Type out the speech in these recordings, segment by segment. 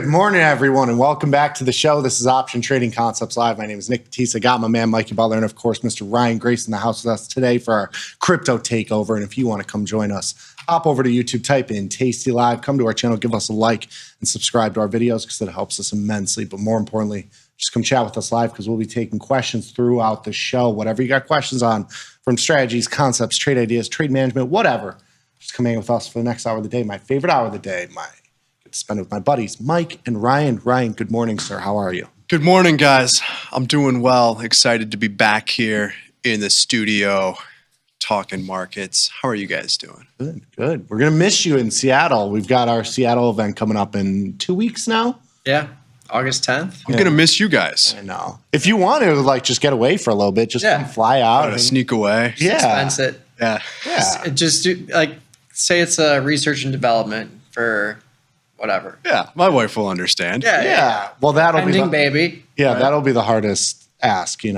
Good morning, everyone, and welcome back to the show. This is Option Trading Concepts Live. My name is Nick Battista. Got my man Mikey Butler, and of course, Mr. Ryan Grace in the house with us today for our crypto takeover. And if you want to come join us, hop over to YouTube, type in Tasty Live, come to our channel, give us a like, and subscribe to our videos because it helps us immensely. But more importantly, just come chat with us live because we'll be taking questions throughout the show. Whatever you got questions on, from strategies, concepts, trade ideas, trade management, whatever, just come hang with us for the next hour of the day. My favorite hour of the day, to spend with my buddies, Mike and Ryan. Ryan, good morning, sir. How are you? Good morning, guys. I'm doing well. Excited to be back here in the studio talking markets. How are you guys doing? Good, good. We're going to miss you in Seattle. We've got our Seattle event coming up in 2 weeks now. Yeah, August 10th. I'm going to miss you guys. I know. If you want to, just get away for a little bit, just come fly out. And sneak away. Yeah. Expense it. Yeah. Just do, say it's a research and development for whatever. Yeah, my wife will understand. Yeah. Well, that'll Pending be baby. Yeah, that'll be the hardest ask. The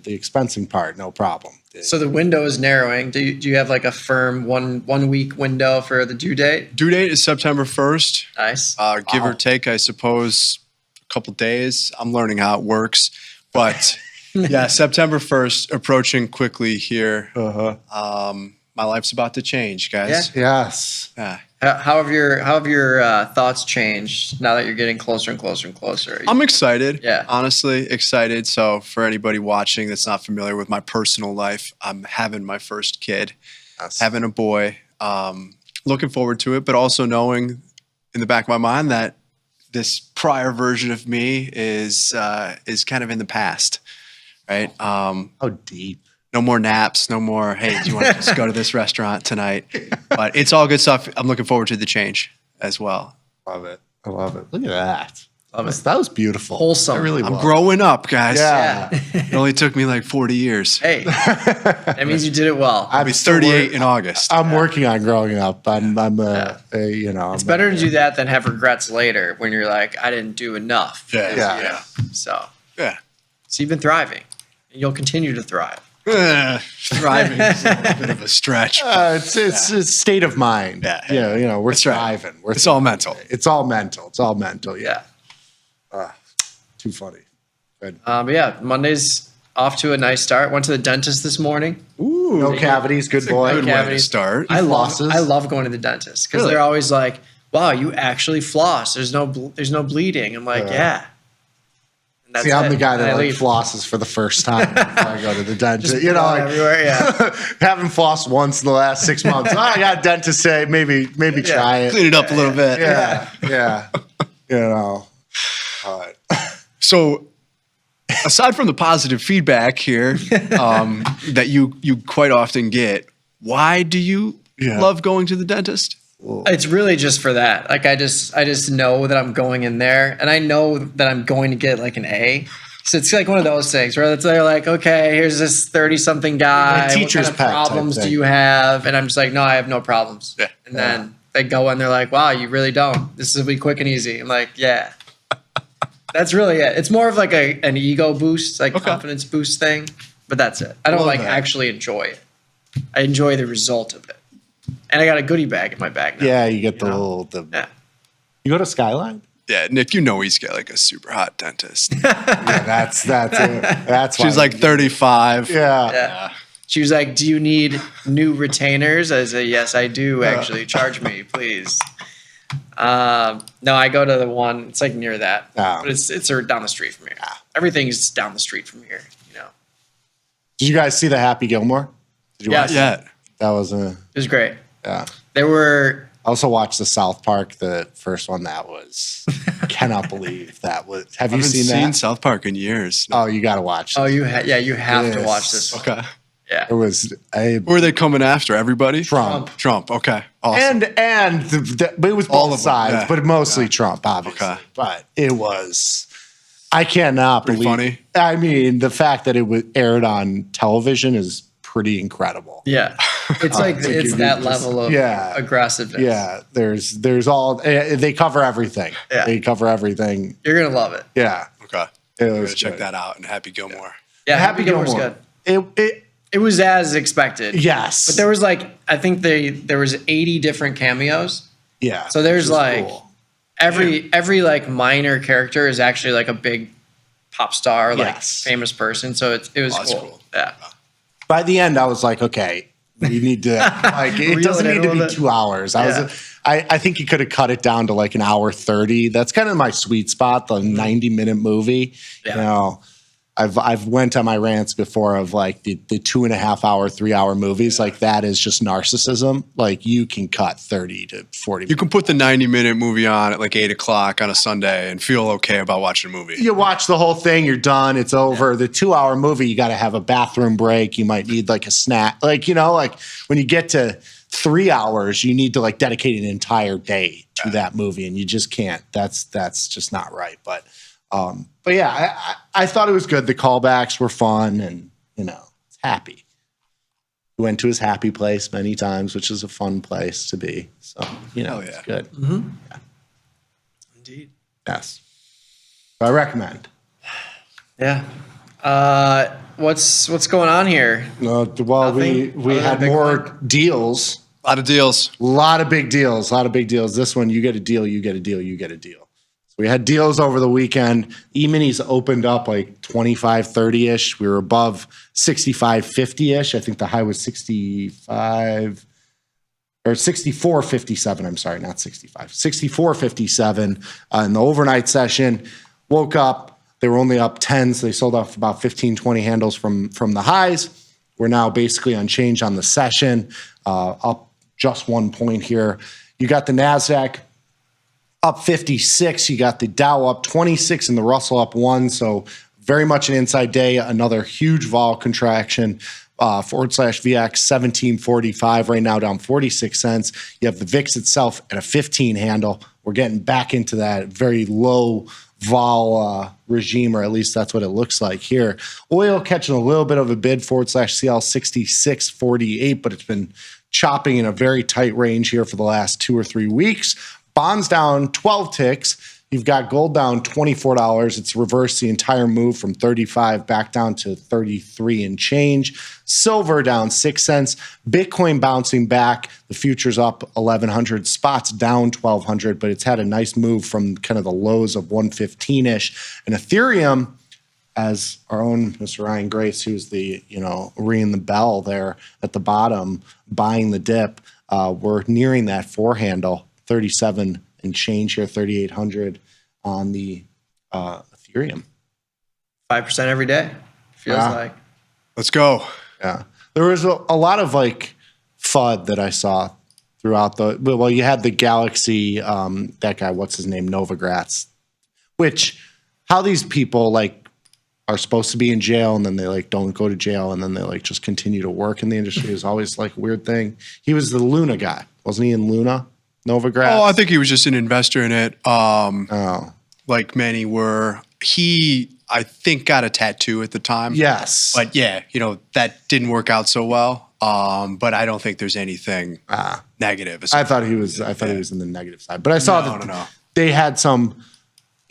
expensing part, no problem. So the window is narrowing. Do you have like a firm one week window for the due date? Due date is September 1st. Nice. Give or take, I suppose, a couple days. I'm learning how it works, but yeah, September 1st approaching quickly here. My life's about to change, guys. Yeah. Yes. Yeah. How have your thoughts changed now that you're getting closer and closer and closer? I'm excited. Yeah. Honestly, excited. So for anybody watching that's not familiar with my personal life, I'm having my first kid, having a boy. Looking forward to it, but also knowing in the back of my mind that this prior version of me is kind of in the past, right? Oh, deep. No more naps, no more, hey, do you want to just go to this restaurant tonight? But it's all good stuff. I'm looking forward to the change as well. Love it. I love it. Look at that. Love it. That was beautiful. Wholesome. I really I'm was. growing up, guys. Yeah. It only took me like 40 years. Hey, that means you did it well. I'll be 38 in August. I'm working on growing up. It's better to do that than have regrets later when you're like, I didn't do enough. Yeah. So you've been thriving, and you'll continue to thrive. Thriving is a little bit of a stretch. It's state of mind. Yeah. We're That's right. thriving. It's all mental. It's all mental. It's all mental. Yeah. Too funny. Good. But yeah, Monday's off to a nice start. Went to the dentist this morning. Ooh, no cavities. Good boy. Good way to start. I love going to the dentist because they're always like, "Wow, you actually floss. There's no bleeding." I'm like, "Yeah." And that's I'm the guy that leave. flosses for the first time before I go to the dentist. everywhere. Yeah. Haven't flossed once in the last 6 months. I got a dentist say maybe try it. Clean it up a little bit. Yeah. So, aside from the positive feedback here that you quite often get, why do you love going to the dentist? It's really just for that. Like I just know that I'm going in there, and I know that I'm going to get like an A. So it's like one of those things where they're like, okay, here's this 30-something guy. Like teacher's what kind of problems do you have? And I'm just like, no, I have no problems. Yeah. And then they go and they're like, wow, you really don't. This will be quick and easy. I'm like, yeah. That's really it. It's more of like an ego boost, confidence boost thing. But that's it. I don't actually enjoy it. I enjoy the result of it. And I got a goodie bag in my bag now. Yeah, you get the little. You go to Skyline? Yeah, Nick, he's got like a super hot dentist. That's it. That's She's like 35. Yeah. She was like, do you need new retainers? I said, yes, I do, actually. Charge me, please. No, I go to the one, it's like near that. But it's down the street from here. Everything's down the street from here, Did you guys see the Happy Gilmore? Did you watch Yeah. That was It was great. Yeah. There were... I also watched the South Park, the first one. That was, cannot believe that was. Have you seen that? I haven't seen South Park in years. Oh, you got to watch. Oh, you have to watch this one. Okay. Yeah. It was Who are they coming after? Everybody? Trump. Okay. Awesome. And it was All both of them, sides, but mostly Trump, obviously. Okay. But it was. I cannot Pretty believe. funny. I mean, the fact that it was aired on television is pretty incredible. Yeah. It's it's that level of aggressiveness. Yeah. There's all they cover everything. Yeah. They cover everything. You're gonna love it. Yeah. Okay. It I'm was gonna check good. that out. And Happy Gilmore. Yeah, Happy Gilmore's good. It was as expected. Yes. But there was I think there was 80 different cameos. Yeah. So there's which is cool. every like minor character is actually like a big pop star, like famous person. So it was cool. Yeah. By the end, I was like, okay, you need to like it doesn't need to be 2 hours. I think you could have cut it down to like an hour 30. That's kind of my sweet spot, the 90-minute movie. Yeah. You know, I've went on my rants before of like the 2.5 hour, 3 hour movies. Like that is just narcissism. Like you can cut 30 to 40 minutes. You can put the 90-minute movie on at like 8 o'clock on a Sunday and feel okay about watching a movie. You watch the whole thing, you're done, it's over. The 2 hour movie, you got to have a bathroom break. You might need like a snack. Like, you know, like when you get to 3 hours, you need to like dedicate an entire day to that movie, and you just can't. That's just not right. But yeah, I thought it was good. The callbacks were fun, and you know, it's happy. We went to his happy place many times, which is a fun place to be. So you know, it's good. Mm-hmm. Yeah. Indeed. Yes. So I recommend. Yeah. What's going on here? Well, Nothing we other had than more deals. A lot of deals. A lot of big deals. A lot of big deals. This one, you get a deal, you get a deal, you get a deal. So we had deals over the weekend. E-minis opened up like 25, 30-ish. We were above 65, 50-ish. I think the high was 65 or 64.57. I'm sorry, not 65. 64.57 in the overnight session. Woke up. They were only up 10, so they sold off about 15, 20 handles from the highs. We're now basically unchanged on the session, up just 1 point here. You got the NASDAQ up 56. You got the Dow up 26 and the Russell up 1. So very much an inside day. Another huge vol contraction. /VX 1745 right now, down 46 cents. You have the VIX itself at a 15 handle. We're getting back into that very low vol regime, or at least that's what it looks like here. Oil catching a little bit of a bid, /CL 66.48, but it's been chopping in a very tight range here for the last 2 or 3 weeks. Bonds down 12 ticks. You've got gold down $24. It's reversed the entire move from 35 back down to 33 and change. Silver down 6 cents. Bitcoin bouncing back. The future's up 1,100. Spot's down 1,200, but it's had a nice move from kind of the lows of 115-ish. And Ethereum, as our own Mr. Ryan Grace, who's the, ringing the bell there at the bottom, buying the dip, we're nearing that 4 handle, 37 and change here, 3,800 on the Ethereum. 5% every day, feels like. Let's go. Yeah. There was a lot of like FUD that I saw throughout you had the Galaxy, that guy, what's his name, Novogratz, which how these people like are supposed to be in jail and then they like don't go to jail and then they like just continue to work in the industry is always like a weird thing. He was the Luna guy. Wasn't he in Luna? Novogratz? Oh, I think he was just an investor in it. Like many were. He, I think, got a tattoo at the time. Yes. But yeah, that didn't work out so well. But I don't think there's anything negative. I thought he was in the negative side. But I saw they had some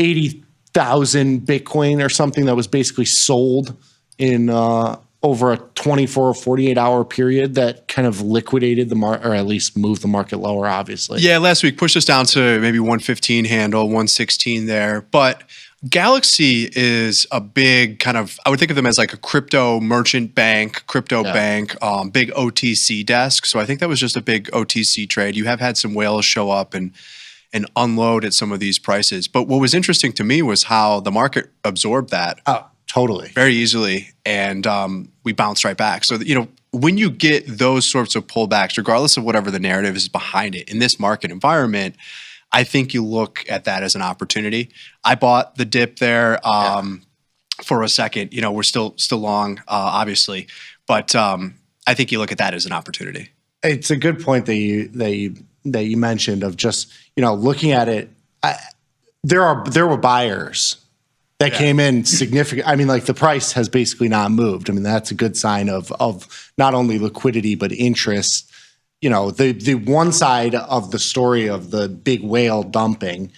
80,000 Bitcoin or something that was basically sold in over a 24 or 48 hour period that kind of liquidated the market, or at least moved the market lower, obviously. Yeah, last week pushed us down to maybe 115 handle, 116 there. But Galaxy is a big kind of, I would think of them as like a crypto merchant bank, bank, big OTC desk. So I think that was just a big OTC trade. You have had some whales show up and unload at some of these prices. But what was interesting to me was how the market absorbed that. Oh, totally. Very easily. And we bounced right back. So, when you get those sorts of pullbacks, regardless of whatever the narrative is behind it, in this market environment, I think you look at that as an opportunity. I bought the dip there for a second. We're still long, obviously. But I think you look at that as an opportunity. It's a good point that you mentioned of just, looking at it. There were buyers that came in significant. I mean, like the price has basically not moved. I mean, that's a good sign of not only liquidity, but interest. The one side of the story of the big whale dumping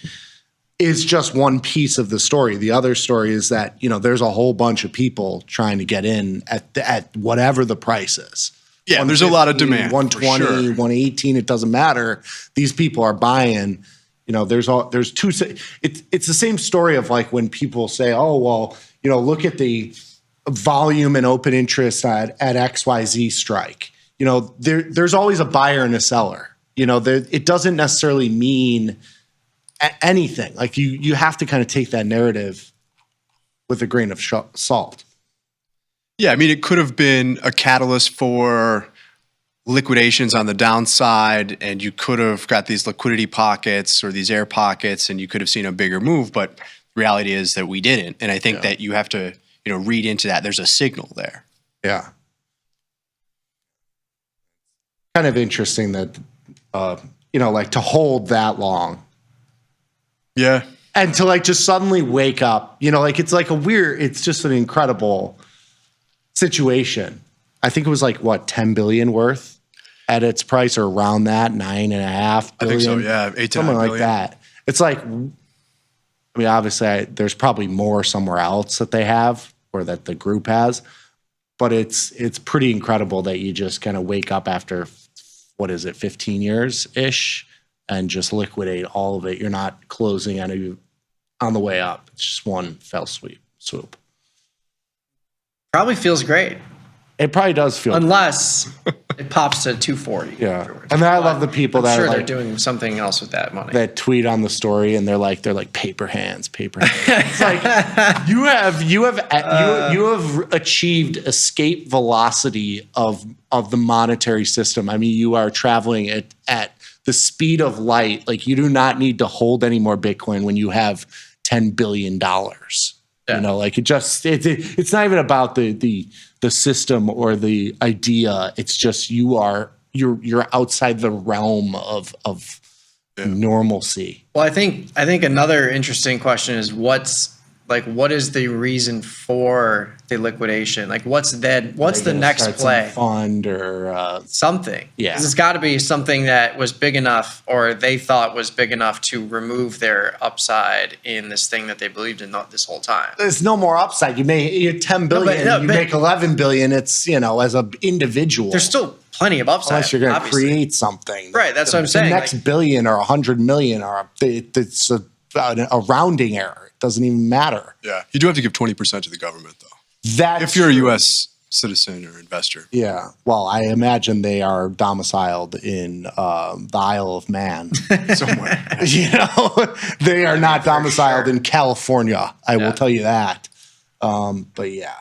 is just one piece of the story. The other story is that, there's a whole bunch of people trying to get in at whatever the price is. Yeah, there's a lot of demand. 120, 118, it doesn't matter. These people are buying, there's two. It's the same story of like when people say, oh, well, look at the volume and open interest at XYZ strike. There's always a buyer and a seller. It doesn't necessarily mean anything. Like you have to kind of take that narrative with a grain of salt. Yeah, I mean, it could have been a catalyst for liquidations on the downside, and you could have got these liquidity pockets or these air pockets, and you could have seen a bigger move. But the reality is that we didn't. And I think that you have to, read into that. There's a signal there. Yeah. Kind of interesting that, like to hold that long. Yeah. And to like just suddenly wake up, it's like it's just an incredible situation. I think it was like 10 billion worth at its price or around that, 9.5 billion. I think so, yeah. 8 to 9 something like billion. that. It's like, obviously there's probably more somewhere else that they have or that the group has, but it's pretty incredible that you just kind of wake up after, 15 years ish and just liquidate all of it. You're not closing any on the way up. It's just one fell swoop. Probably feels great. It probably does feel unless it pops to 240. Yeah. Afterwards. And then I love the people I'm that sure are they're like, doing something else with that money. that tweet on the story and they're like paper hands. It's like you have achieved escape velocity of the monetary system. I mean, you are traveling at the speed of light. Like you do not need to hold any more Bitcoin when you have $10 billion. Yeah. It's not even about the system or the idea. It's just you're outside the realm of normalcy. Well, I think another interesting question is what is the reason for the liquidation? Like what's the next play? Fund or something. Yeah. 'Cause it's got to be something that was big enough or they thought was big enough to remove their upside in this thing that they believed in this whole time. There's no more upside. You're 10 billion, you make 11 billion. It's, as an individual. There's still plenty of upside. Unless you're going to create something. Right. That's what I'm saying. The next billion or 100 million it's a rounding error. It doesn't even matter. Yeah. You do have to give 20% to the government, though. That's if you're true. a U.S. citizen or investor. Yeah. Well, I imagine they are domiciled in the Isle of Man. Somewhere. They are not domiciled in California. I will tell you that. But yeah.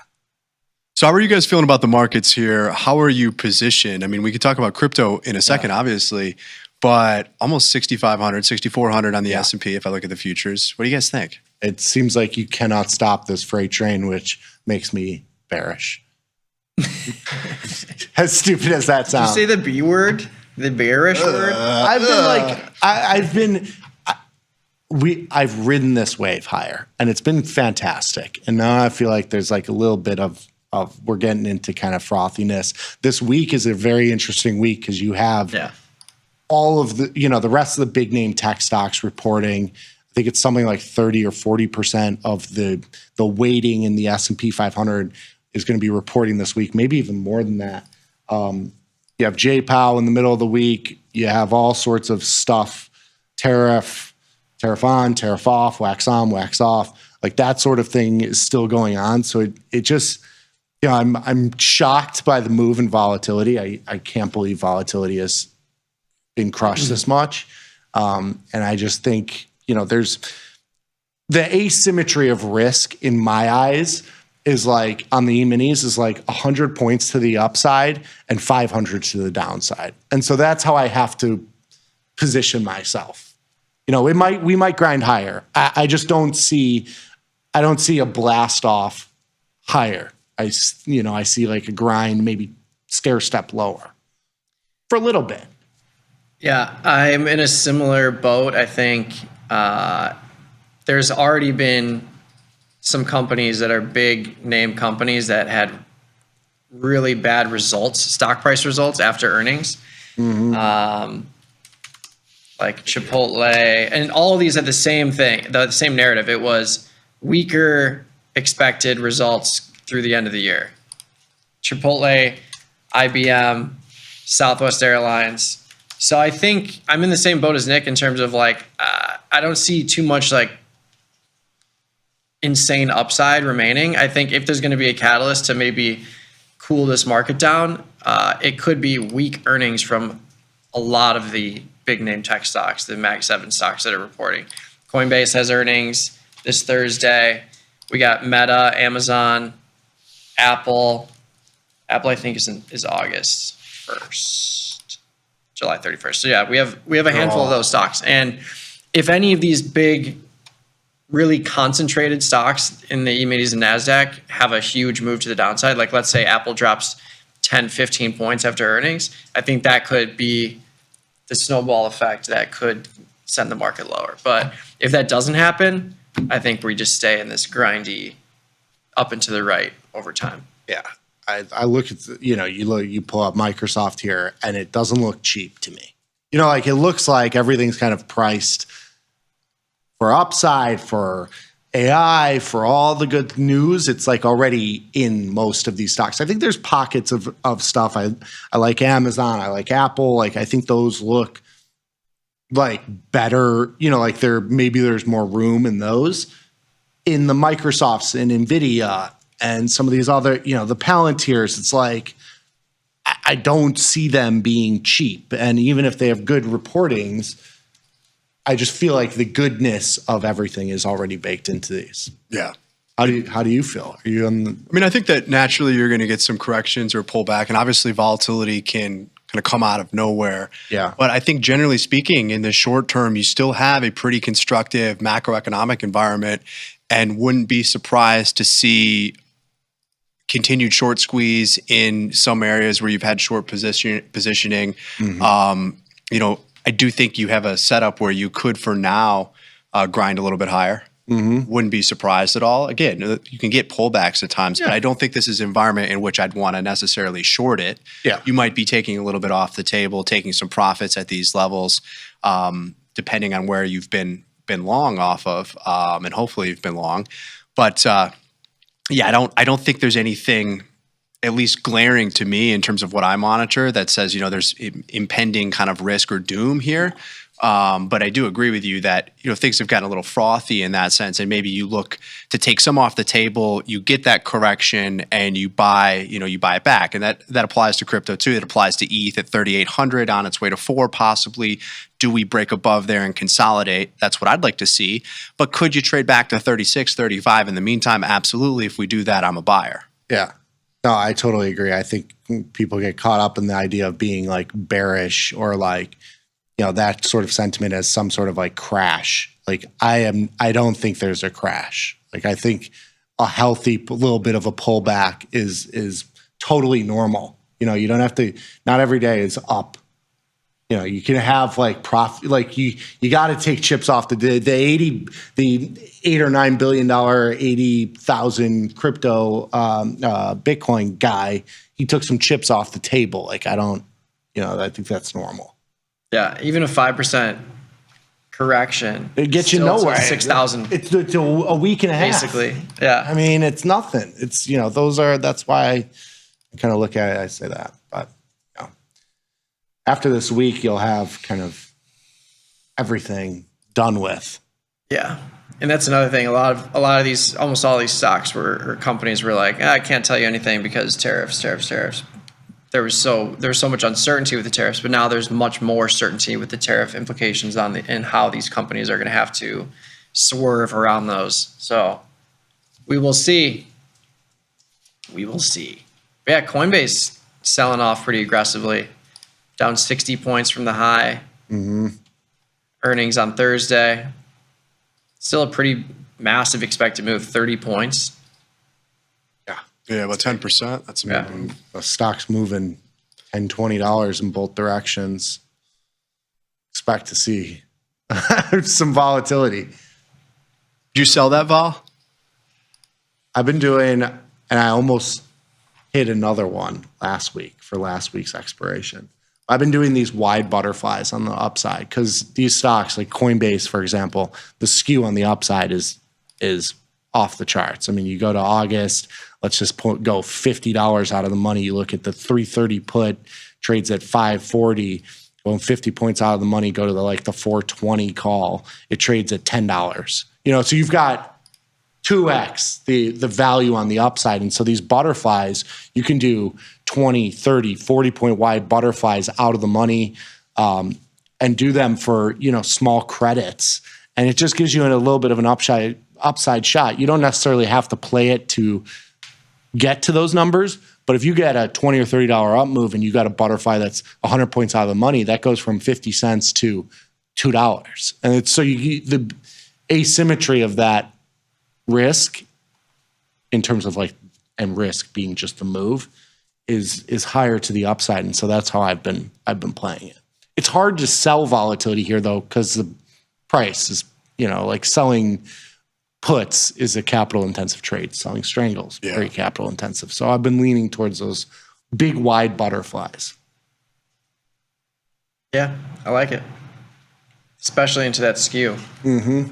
So how are you guys feeling about the markets here? How are you positioned? I mean, we could talk about crypto in a second, obviously, but almost 6,500, 6,400 on the S&P if I look at the futures. What do you guys think? It seems like you cannot stop this freight train, which makes me bearish. As stupid as that sounds. Did you say the B word? The bearish word? I've ridden this wave higher and it's been fantastic. And now I feel like there's like a little bit of we're getting into kind of frothiness. This week is a very interesting week because you have all of the rest of the big name tech stocks reporting. I think it's something like 30 or 40% of the weighting in the S&P 500 is going to be reporting this week, maybe even more than that. You have JPOW in the middle of the week. You have all sorts of stuff, tariff on, tariff off, wax on, wax off. Like that sort of thing is still going on. So it just, I'm shocked by the move in volatility. I can't believe volatility has been crushed this much. And I just think, there's the asymmetry of risk in my eyes is like on the E-minis is like 100 points to the upside and 500 to the downside. And so that's how I have to position myself. We might grind higher. I just don't see a blast off higher. I see like a grind, maybe stair step lower for a little bit. Yeah, I'm in a similar boat. I think there's already been some companies that are big name companies that had really bad results, stock price results after earnings. Mm-hmm. Like Chipotle, and all of these had the same thing, the same narrative. It was weaker expected results through the end of the year. Chipotle, IBM, Southwest Airlines. So I think I'm in the same boat as Nick in terms of like, I don't see too much like insane upside remaining. I think if there's going to be a catalyst to maybe cool this market down, it could be weak earnings from a lot of the big name tech stocks, the Mag 7 stocks that are reporting. Coinbase has earnings this Thursday. We got Meta, Amazon, Apple. Apple, I think, is August 1st, July 31st. So yeah, we have a handful of those stocks. And if any of these big, really concentrated stocks in the E-minis and NASDAQ have a huge move to the downside, like let's say Apple drops 10, 15 points after earnings, I think that could be the snowball effect that could send the market lower. But if that doesn't happen, I think we just stay in this grindy up and to the right over time. Yeah. I look at, you pull up Microsoft here and it doesn't look cheap to me. Like it looks like everything's kind of priced for upside, for AI, for all the good news. It's like already in most of these stocks. I think there's pockets of stuff. I like Amazon. I like Apple. Like I think those look like better, like there's more room in those. In the Microsofts and NVIDIA and some of these other, the Palantirs, it's like I don't see them being cheap. And even if they have good reportings, I just feel like the goodness of everything is already baked into these. Yeah. How do you feel? Are you on I think that naturally you're going to get some corrections or pullback, and obviously volatility can kind of come out of nowhere. Yeah. But I think generally speaking, in the short term, you still have a pretty constructive macroeconomic environment, and wouldn't be surprised to see continued short squeeze in some areas where you've had short positioning. Mm-hmm. I do think you have a setup where you could, for now, grind a little bit higher. Mm-hmm. Wouldn't be surprised at all. Again, you can get pullbacks at times, but I don't think this is an environment in which I'd want to necessarily short it. Yeah. You might be taking a little bit off the table, taking some profits at these levels, depending on where you've been long off of, and hopefully you've been long. But I don't think there's anything at least glaring to me in terms of what I monitor that says, there's impending kind of risk or doom here. But I do agree with you that, things have gotten a little frothy in that sense. And maybe you look to take some off the table, you get that correction and you buy it back. And that applies to crypto too. It applies to ETH at 3,800 on its way to 4 possibly. Do we break above there and consolidate? That's what I'd like to see. But could you trade back to 36, 35 in the meantime? Absolutely. If we do that, I'm a buyer. Yeah. No, I totally agree. I think people get caught up in the idea of being like bearish or like, that sort of sentiment as some sort of like crash. Like I don't think there's a crash. Like I think a healthy little bit of a pullback is totally normal. You don't have to, not every day is up. You can have like profit, like you got to take chips off the $8 or $9 billion, 80,000 crypto Bitcoin guy. He took some chips off the table. Like I think that's normal. Yeah, even a 5% correction, it gets you nowhere. 6,000. It's a week and a half, basically. Yeah, I mean it's nothing. It's that's why I kind of look at it. I say that, but. After this week, you'll have kind of everything done with. Yeah, and that's another thing. A lot of these, almost all these stocks or companies were like, I can't tell you anything because tariffs. There was so much uncertainty with the tariffs, but now there's much more certainty with the tariff implications and how these companies are going to have to swerve around those. So we will see. But yeah, Coinbase selling off pretty aggressively. Down 60 points from the high. Mm-hmm. Earnings on Thursday. Still a pretty massive expected move, 30 points. Yeah, about 10%. That's amazing. Yeah. The stock's moving $10, $20 in both directions. Expect to see some volatility. Did you sell that vol? I've been doing, and I almost hit another one last week for last week's expiration. I've been doing these wide butterflies on the upside because these stocks, like Coinbase, for example, the skew on the upside is off the charts. I mean, you go to August, let's just go $50 out of the money. You look at the 330 put, trades at 540. going 50 points out of the money, go to the 420 call. It trades at $10. So you've got 2x the value on the upside. And so these butterflies, you can do 20, 30, 40 point wide butterflies out of the money and do them for, small credits. And it just gives you a little bit of an upside shot. You don't necessarily have to play it to get to those numbers. But if you get a $20 or $30 up move and you got a butterfly that's 100 points out of the money, that goes from 50 cents to $2. And it's so the asymmetry of that risk in terms of and risk being just the move is higher to the upside. And so that's how I've been playing it. It's hard to sell volatility here though, because the price is, selling puts is a capital intensive trade. Selling strangles, very capital intensive. So I've been leaning towards those big wide butterflies. Yeah, I like it. Especially into that skew. Mm-hmm.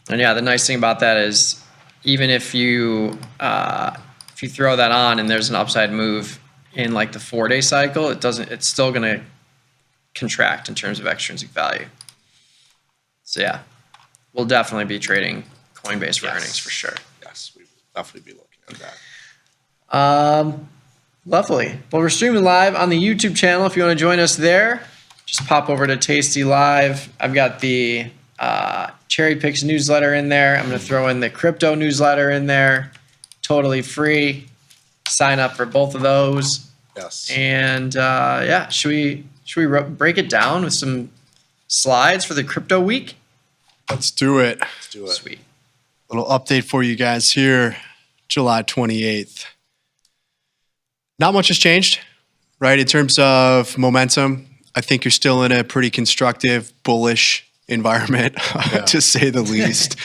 And yeah, the nice thing about that is even if you throw that on and there's an upside move in the 4-day cycle, it's still going to contract in terms of extrinsic value. So yeah, we'll definitely be trading Coinbase for earnings for sure. Yes, we will definitely be looking at that. Lovely. Well, we're streaming live on the YouTube channel. If you want to join us there, just pop over to Tasty Live. I've got the Cherry Picks newsletter in there. I'm going to throw in the crypto newsletter in there. Totally free. Sign up for both of those. Yes. And should we break it down with some slides for the crypto week? Let's do it. Sweet. Little update for you guys here, July 28th. Not much has changed, right? In terms of momentum, I think you're still in a pretty constructive, bullish environment, to say the least.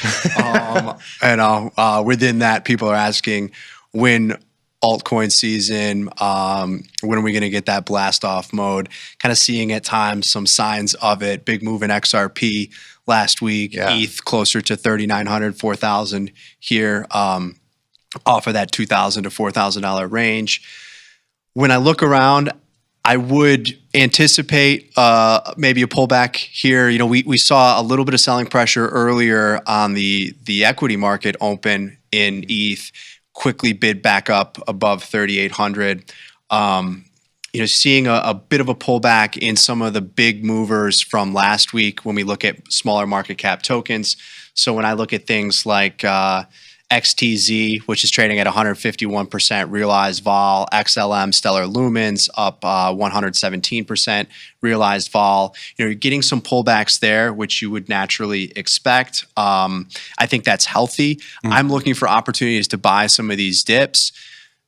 And within that, people are asking when altcoin season, when are we going to get that blast off mode? Kind of seeing at times some signs of it. Big move in XRP last week. ETH closer to 3,900, 4,000 here, off of that $2,000 to $4,000 range. When I look around, I would anticipate maybe a pullback here. We saw a little bit of selling pressure earlier on the equity market open in ETH, quickly bid back up above 3,800. Seeing a bit of a pullback in some of the big movers from last week when we look at smaller market cap tokens. So when I look at things like XTZ, which is trading at 151% realized vol, XLM Stellar Lumens up 117% realized vol. You're getting some pullbacks there, which you would naturally expect. I think that's healthy. I'm looking for opportunities to buy some of these dips,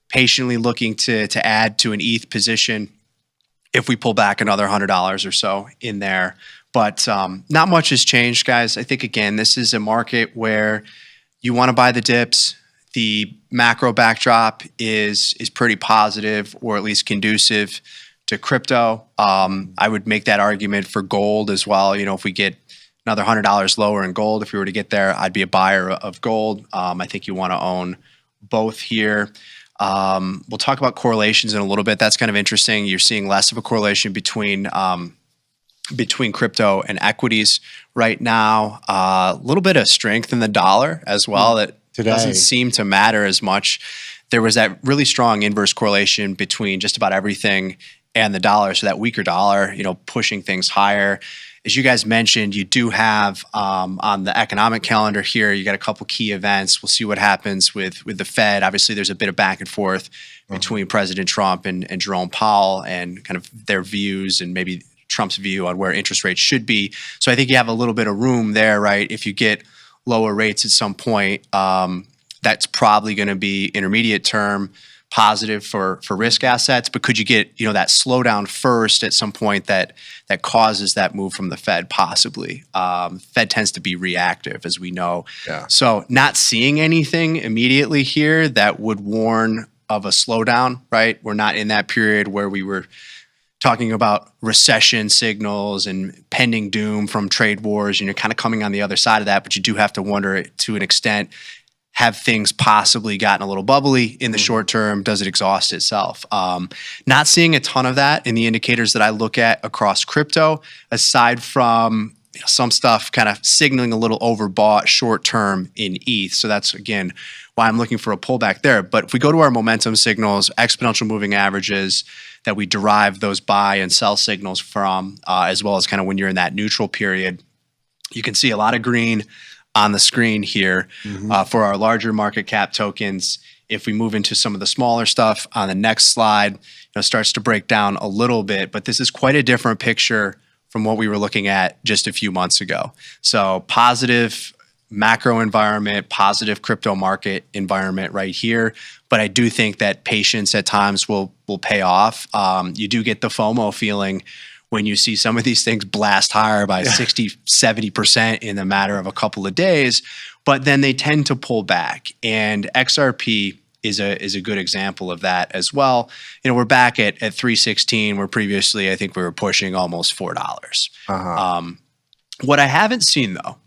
patiently looking to add to an ETH position if we pull back another $100 or so in there. But not much has changed, guys. I think, again, this is a market where you want to buy the dips. The macro backdrop is pretty positive, or at least conducive to crypto. I would make that argument for gold as well. If we get another $100 lower in gold, if we were to get there, I'd be a buyer of gold. I think you want to own both here. We'll talk about correlations in a little bit. That's kind of interesting. You're seeing less of a correlation between crypto and equities right now. A little bit of strength in the dollar as well. That doesn't seem to matter as much. There was that really strong inverse correlation between just about everything and the dollar. So that weaker dollar, pushing things higher. As you guys mentioned, you do have on the economic calendar here, you got a couple key events. We'll see what happens with the Fed. Obviously, there's a bit of back and forth between President Trump and Jerome Powell and kind of their views and maybe Trump's view on where interest rates should be. So I think you have a little bit of room there, right? If you get lower rates at some point, that's probably going to be intermediate term positive for risk assets. But could you get that slowdown first at some point that causes that move from the Fed? Possibly. Fed tends to be reactive, as we know. Yeah. So not seeing anything immediately here that would warn of a slowdown, right? We're not in that period where we were talking about recession signals and pending doom from trade wars, and you're kind of coming on the other side of that, but you do have to wonder to an extent, have things possibly gotten a little bubbly in the short term? Does it exhaust itself? Not seeing a ton of that in the indicators that I look at across crypto, aside from some stuff kind of signaling a little overbought short term in ETH. So that's, again, why I'm looking for a pullback there. But if we go to our momentum signals, exponential moving averages that we derive those buy and sell signals from, as well as kind of when you're in that neutral period, you can see a lot of green on the screen here for our larger market cap tokens. If we move into some of the smaller stuff on the next slide, starts to break down a little bit, but this is quite a different picture from what we were looking at just a few months ago. So positive macro environment, positive crypto market environment right here. But I do think that patience at times will pay off. You do get the FOMO feeling when you see some of these things blast higher by 60, 70% in the matter of a couple of days, but then they tend to pull back. And XRP is a good example of that as well. We're back at 316, where previously I think we were pushing almost $4. What I haven't seen, though,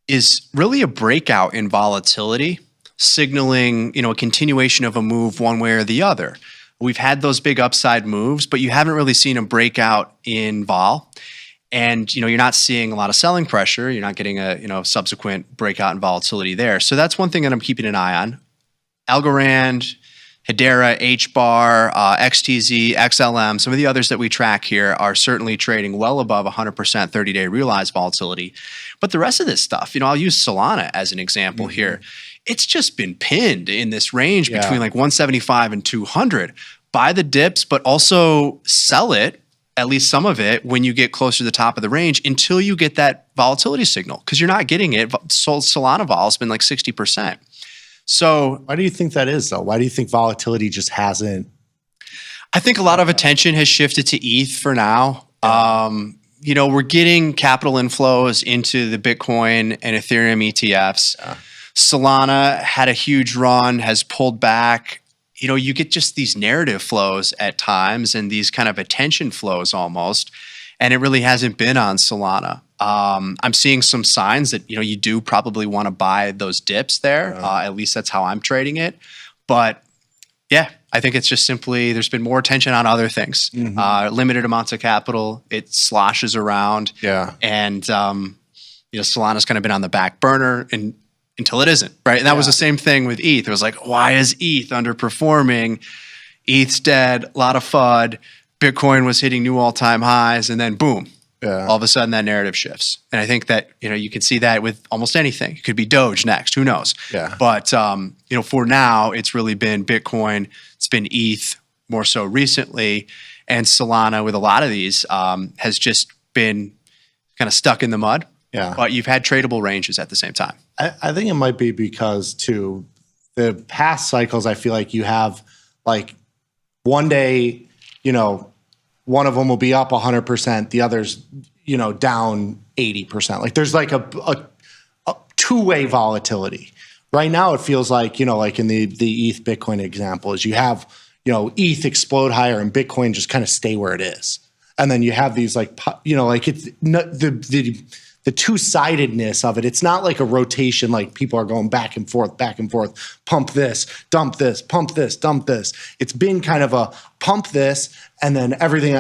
is really a breakout in volatility, signaling a continuation of a move one way or the other. We've had those big upside moves, but you haven't really seen a breakout in vol. And you're not seeing a lot of selling pressure. You're not getting a subsequent breakout in volatility there. So that's one thing that I'm keeping an eye on. Algorand, Hedera, HBAR, XTZ, XLM, some of the others that we track here are certainly trading well above 100% 30-day realized volatility. But the rest of this stuff, I'll use Solana as an example here. It's just been pinned in this range between like 175 and 200. Buy the dips, but also sell it, at least some of it, when you get closer to the top of the range until you get that volatility signal, because you're not getting it. Solana vol has been like 60%. So why do you think that is, though? Why do you think volatility just hasn't? I think a lot of attention has shifted to ETH for now. We're getting capital inflows into the Bitcoin and Ethereum ETFs. Solana had a huge run, has pulled back. You get just these narrative flows at times and these kind of attention flows almost, and it really hasn't been on Solana. I'm seeing some signs that you do probably want to buy those dips there. At least that's how I'm trading it. But yeah, I think it's just simply there's been more attention on other things. Limited amounts of capital, it sloshes around. And Solana's kind of been on the back burner until it isn't, right? And that was the same thing with ETH. It was like, why is ETH underperforming? ETH's dead, a lot of FUD. Bitcoin was hitting new all-time highs, and then boom. All of a sudden that narrative shifts. And I think that, you can see that with almost anything. It could be Doge next, who knows? But, for now, it's really been Bitcoin. It's been ETH more so recently. And Solana with a lot of these has just been kind of stuck in the mud. But you've had tradable ranges at the same time. I think it might be because, too, the past cycles, I feel like you have, like, one day, one of them will be up 100%, the other's, down 80%. Like there's like a two-way volatility. Right now it feels like, like in the ETH Bitcoin example is you have, ETH explode higher and Bitcoin just kind of stay where it is. And then you have these like, like it's the two-sidedness of it. It's not like a rotation, like people are going back and forth, pump this, dump this, pump this, dump this. It's been kind of a pump this, and then everything,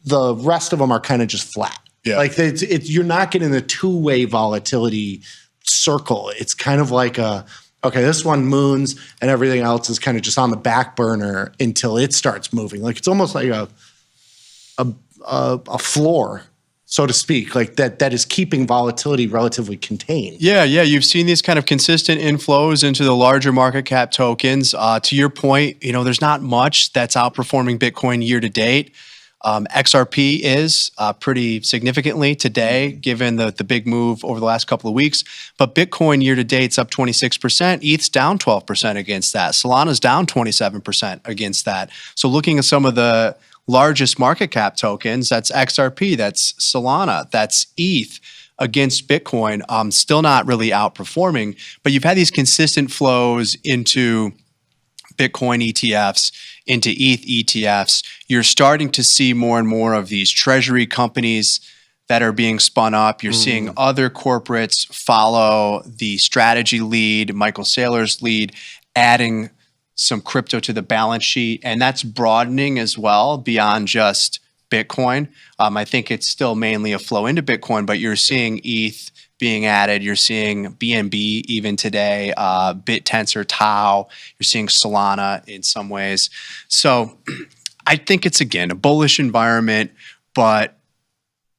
the rest of them are kind of just flat. Like you're not getting the two-way volatility circle. It's kind of like okay, this one moons and everything else is kind of just on the back burner until it starts moving. Like it's almost like a floor, so to speak, like that is keeping volatility relatively contained. Yeah. You've seen these kind of consistent inflows into the larger market cap tokens. To your point, there's not much that's outperforming Bitcoin year to date. XRP is pretty significantly today, given the big move over the last couple of weeks. But Bitcoin year to date's up 26%. ETH's down 12% against that. Solana's down 27% against that. So looking at some of the largest market cap tokens, that's XRP, that's Solana, that's ETH against Bitcoin, still not really outperforming. But you've had these consistent flows into Bitcoin ETFs, into ETH ETFs. You're starting to see more and more of these treasury companies that are being spun up. You're seeing other corporates follow the strategy lead, Michael Saylor's lead, adding some crypto to the balance sheet. And that's broadening as well beyond just Bitcoin. I think it's still mainly a flow into Bitcoin, but you're seeing ETH being added. You're seeing BNB even today, BitTensor, Tau. You're seeing Solana in some ways. So I think it's, again, a bullish environment, but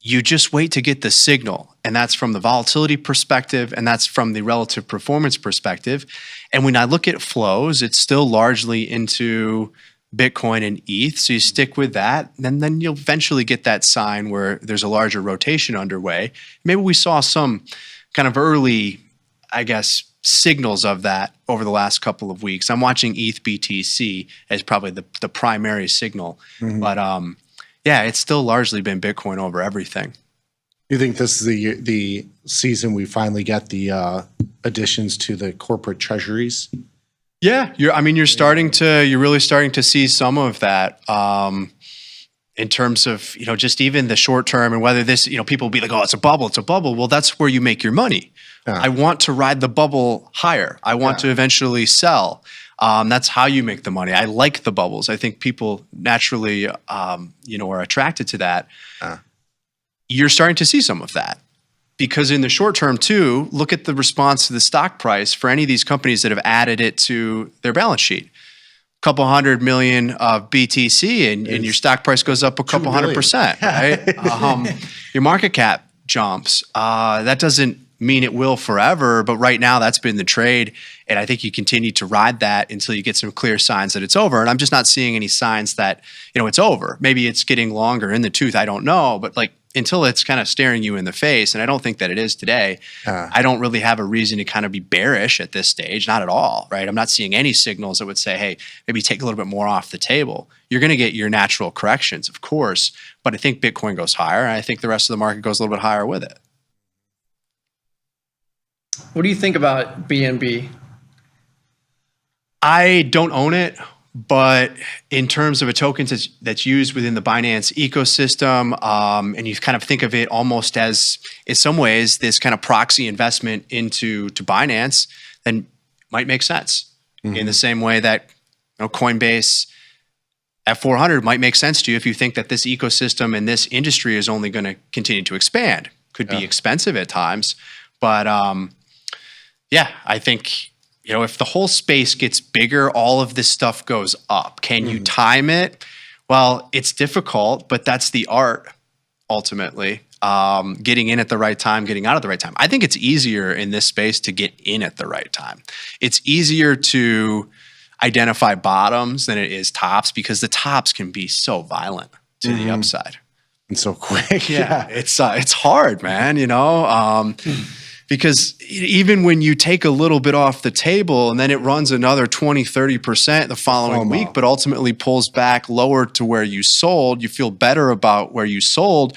you just wait to get the signal. And that's from the volatility perspective, and that's from the relative performance perspective. And when I look at flows, it's still largely into Bitcoin and ETH. So you stick with that, and then you'll eventually get that sign where there's a larger rotation underway. Maybe we saw some kind of early, I guess, signals of that over the last couple of weeks. I'm watching ETH BTC as probably the primary signal. But yeah, it's still largely been Bitcoin over everything. You think this is the season we finally get the additions to the corporate treasuries? Yeah, you're really starting to see some of that in terms of, just even the short term, and whether this, people will be like, oh, it's a bubble, it's a bubble. Well, that's where you make your money. I want to ride the bubble higher. I want to eventually sell. That's how you make the money. I like the bubbles. I think people naturally, are attracted to that. You're starting to see some of that. Because in the short term too, look at the response to the stock price for any of these companies that have added it to their balance sheet. A couple $100 million of BTC and your stock price goes up a couple 100%, right? Your market cap jumps. That doesn't mean it will forever, but right now that's been the trade. And I think you continue to ride that until you get some clear signs that it's over. And I'm just not seeing any signs that, it's over. Maybe it's getting longer in the tooth. I don't know. But until it's kind of staring you in the face, and I don't think that it is today, I don't really have a reason to kind of be bearish at this stage. Not at all, right? I'm not seeing any signals that would say, hey, maybe take a little bit more off the table. You're going to get your natural corrections, of course, but I think Bitcoin goes higher, and I think the rest of the market goes a little bit higher with it. What do you think about BNB? I don't own it, but in terms of a token that's used within the Binance ecosystem, and you kind of think of it almost as, in some ways, this kind of proxy investment into Binance, then might make sense. In the same way that Coinbase at 400 might make sense to you if you think that this ecosystem and this industry is only going to continue to expand. Could be expensive at times, but I think if the whole space gets bigger, all of this stuff goes up. Can you time it? Well, it's difficult, but that's the art, ultimately. Getting in at the right time, getting out at the right time. I think it's easier in this space to get in at the right time. It's easier to identify bottoms than it is tops, because the tops can be so violent to the upside. And so quick. It's hard, man, because even when you take a little bit off the table and then it runs another 20, 30% the following week, but ultimately pulls back lower to where you sold, you feel better about where you sold.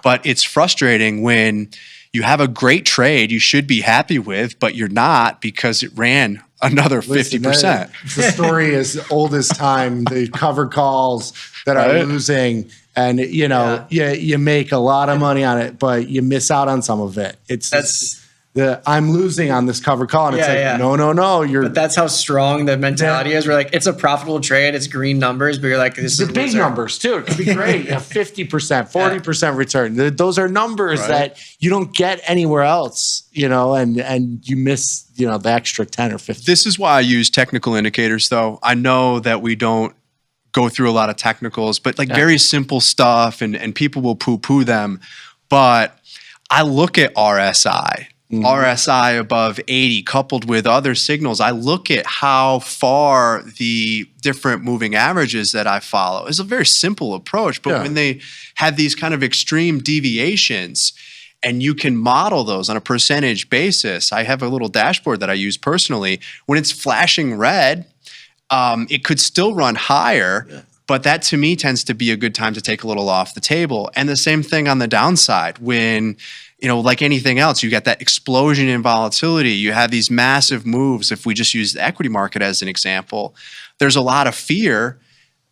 But it's frustrating when you have a great trade you should be happy with, but you're not, because it ran another 50%. The story is old as time. The cover calls that are losing, and you make a lot of money on it, but you miss out on some of it. I'm losing on this cover call, and it's no. But that's how strong the mentality is. We're like, it's a profitable trade, it's green numbers, but you're like, this is big numbers too. It could be great. 50%, 40% return. Those are numbers that you don't get anywhere else, and you miss, the extra 10 or 15. This is why I use technical indicators, though. I know that we don't go through a lot of technicals, but very simple stuff, and people will poo-poo them. But I look at RSI. RSI above 80 coupled with other signals. I look at how far the different moving averages that I follow. It's a very simple approach, but when they have these kind of extreme deviations and you can model those on a percentage basis, I have a little dashboard that I use personally. When it's flashing red, it could still run higher, but that to me tends to be a good time to take a little off the table. And the same thing on the downside when like anything else, you got that explosion in volatility. You have these massive moves. If we just use the equity market as an example, there's a lot of fear.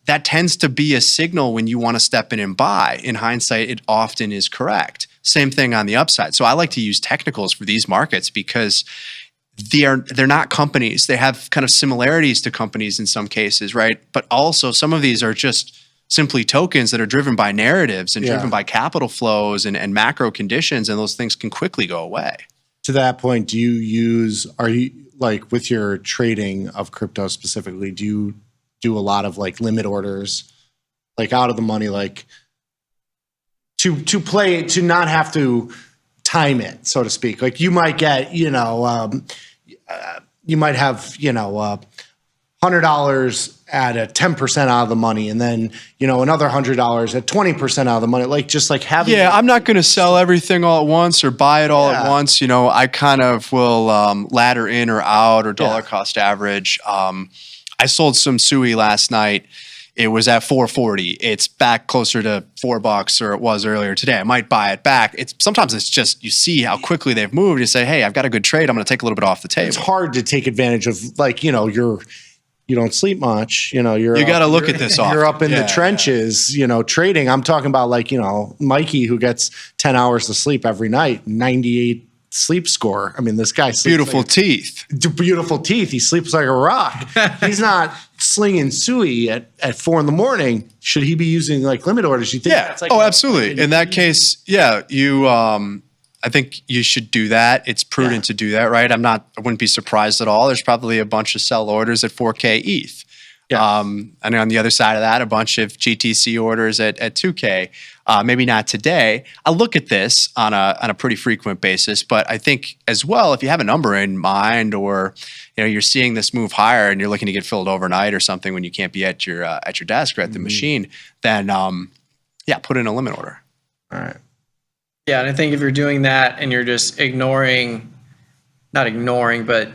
That tends to be a signal when you want to step in and buy. In hindsight, it often is correct. Same thing on the upside. So I like to use technicals for these markets because they're not companies. They have kind of similarities to companies in some cases, right? But also some of these are just simply tokens that are driven by narratives and driven by capital flows and macro conditions, and those things can quickly go away. To that point, are you like with your trading of crypto specifically, do you do a lot of like limit orders, like out of the money, like to play, to not have to time it, so to speak? Like you might get, you might have, $100 at a 10% out of the money, and then another $100 at 20% out of the money. Like just like having. Yeah, I'm not going to sell everything all at once or buy it all at once. I kind of will ladder in or out or dollar cost average. I sold some SUI last night. It was at 440. It's back closer to $4 or it was earlier today. I might buy it back. Sometimes it's just you see how quickly they've moved. You say, hey, I've got a good trade. I'm going to take a little bit off the table. It's hard to take advantage of, like, you don't sleep much. You got to look at this often. You're up in the trenches, trading. I'm talking about like, Mikey, who gets 10 hours of sleep every night, 98 sleep score. I mean, this guy sleeps beautiful teeth. Beautiful teeth. He sleeps like a rock. He's not slinging SUI at 4 a.m. Should he be using like limit orders? You think? Yeah. That's like absolutely. In that case, you. I think you should do that. It's prudent to do that, right? I wouldn't be surprised at all. There's probably a bunch of sell orders at 4K ETH. Yeah. And on the other side of that, a bunch of GTC orders at 2K. Maybe not today. I look at this on a pretty frequent basis, but I think as well, if you have a number in mind, or you're seeing this move higher and you're looking to get filled overnight or something when you can't be at your desk or at the machine, then put in a limit order. All right. Yeah, and I think if you're doing that and you're just not ignoring, but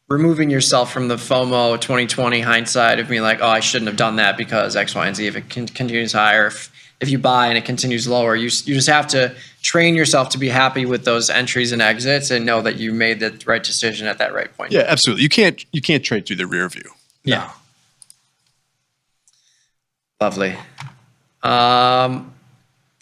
removing yourself from the FOMO 2020 hindsight of being like, oh, I shouldn't have done that because X, Y, and Z. If it continues higher, if you buy and it continues lower, you just have to train yourself to be happy with those entries and exits and know that you made the right decision at that right point. Yeah, absolutely. You can't trade through the rear view. Yeah. Lovely.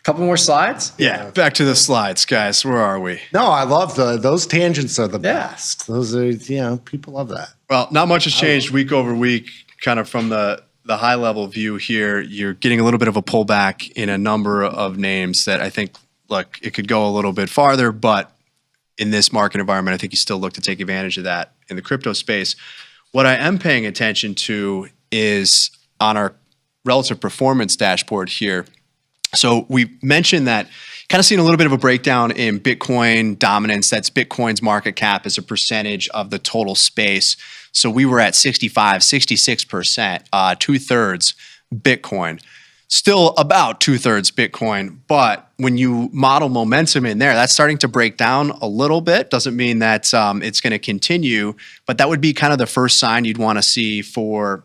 Couple more slides. Yeah, back to the slides, guys. Where are we? No, I love those tangents are the best. Those are, people love that. Well, not much has changed week over week, kind of from the high level view here. You're getting a little bit of a pullback in a number of names that I think, look, it could go a little bit farther, but in this market environment, I think you still look to take advantage of that in the crypto space. What I am paying attention to is on our relative performance dashboard here. So we mentioned that kind of seeing a little bit of a breakdown in Bitcoin dominance. That's Bitcoin's market cap as a percentage of the total space. So we were at 65, 66%, 2/3 Bitcoin. Still about 2/3 Bitcoin, but when you model momentum in there, that's starting to break down a little bit. Doesn't mean that it's going to continue, but that would be kind of the first sign you'd want to see for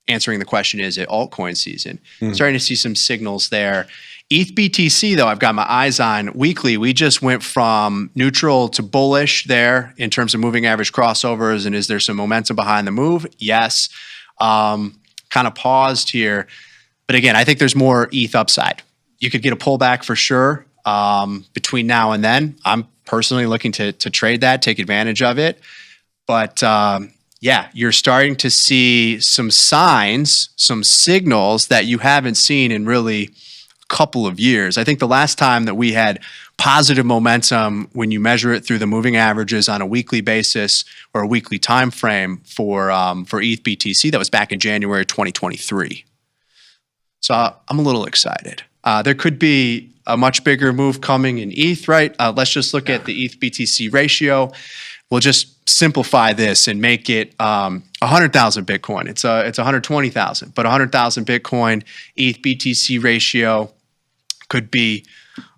answering the question, is it altcoin season? Starting to see some signals there. ETH BTC, though, I've got my eyes on weekly. We just went from neutral to bullish there in terms of moving average crossovers. And is there some momentum behind the move? Yes. Kind of paused here. But again, I think there's more ETH upside. You could get a pullback for sure between now and then. I'm personally looking to trade that, take advantage of it. But you're starting to see some signs, some signals that you haven't seen in really a couple of years. I think the last time that we had positive momentum, when you measure it through the moving averages on a weekly basis or a weekly time frame for ETH BTC, that was back in January 2023. So I'm a little excited. There could be a much bigger move coming in ETH, right? Let's just look at the ETH BTC ratio. We'll just simplify this and make it 100,000 Bitcoin. It's 120,000, but 100,000 Bitcoin ETH BTC ratio could be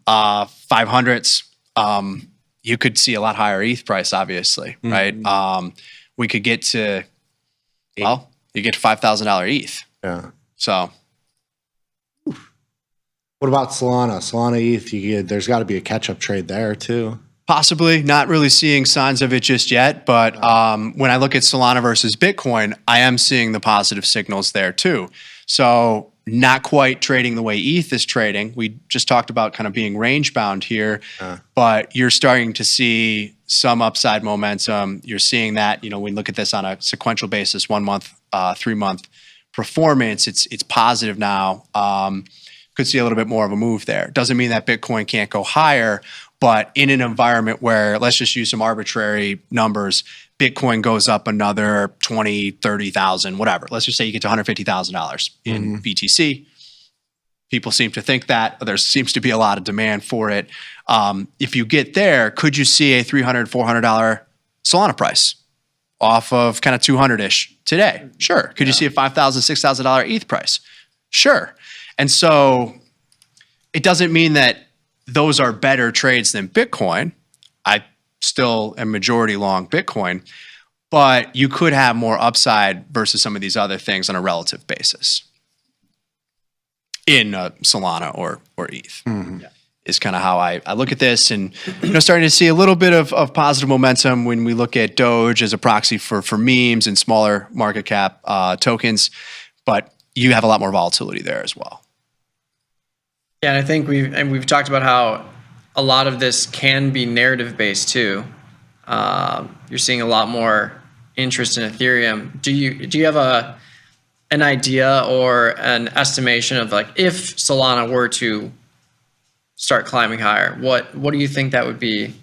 500s. You could see a lot higher ETH price, obviously, right? We could get to, you get to $5,000 ETH. Yeah. So. What about Solana? Solana ETH, there's got to be a catch-up trade there too. Possibly, not really seeing signs of it just yet, but when I look at Solana versus Bitcoin, I am seeing the positive signals there too. So not quite trading the way ETH is trading. We just talked about kind of being range bound here, but you're starting to see some upside momentum. You're seeing that, when we look at this on a sequential basis, 1 month, 3 month performance, it's positive now. Could see a little bit more of a move there. Doesn't mean that Bitcoin can't go higher, but in an environment where, let's just use some arbitrary numbers, Bitcoin goes up another 20, 30,000, whatever. Let's just say you get to $150,000 in BTC. People seem to think that. There seems to be a lot of demand for it. If you get there, could you see a $300, $400 Solana price off of kind of 200-ish today? Sure. Could you see a $5,000, $6,000 ETH price? Sure. And so it doesn't mean that those are better trades than Bitcoin. I still am majority long Bitcoin, but you could have more upside versus some of these other things on a relative basis in Solana or ETH. Is kind of how I look at this, and starting to see a little bit of positive momentum when we look at Doge as a proxy for memes and smaller market cap tokens, but you have a lot more volatility there as well. Yeah, and I think we've talked about how a lot of this can be narrative based too. You're seeing a lot more interest in Ethereum. Do you have an idea or an estimation of, like, if Solana were to start climbing higher, what do you think that would be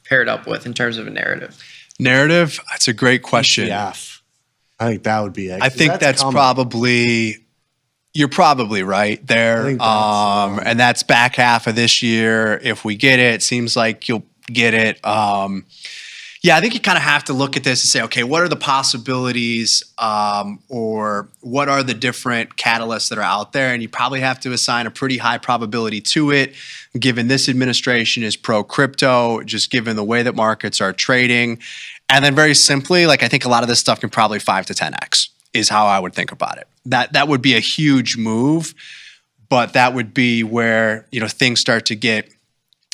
paired up with in terms of a narrative? Narrative? That's a great question. ETF. I think that would be it. I think that's probably, you're probably right there. And that's back half of this year. If we get it, seems like you'll get it. Yeah, I think you kind of have to look at this and say, okay, what are the possibilities, or what are the different catalysts that are out there? And you probably have to assign a pretty high probability to it, given this administration is pro-crypto, just given the way that markets are trading. And then very simply, like, I think a lot of this stuff can probably 5 to 10x is how I would think about it. That would be a huge move, but that would be where, things start to get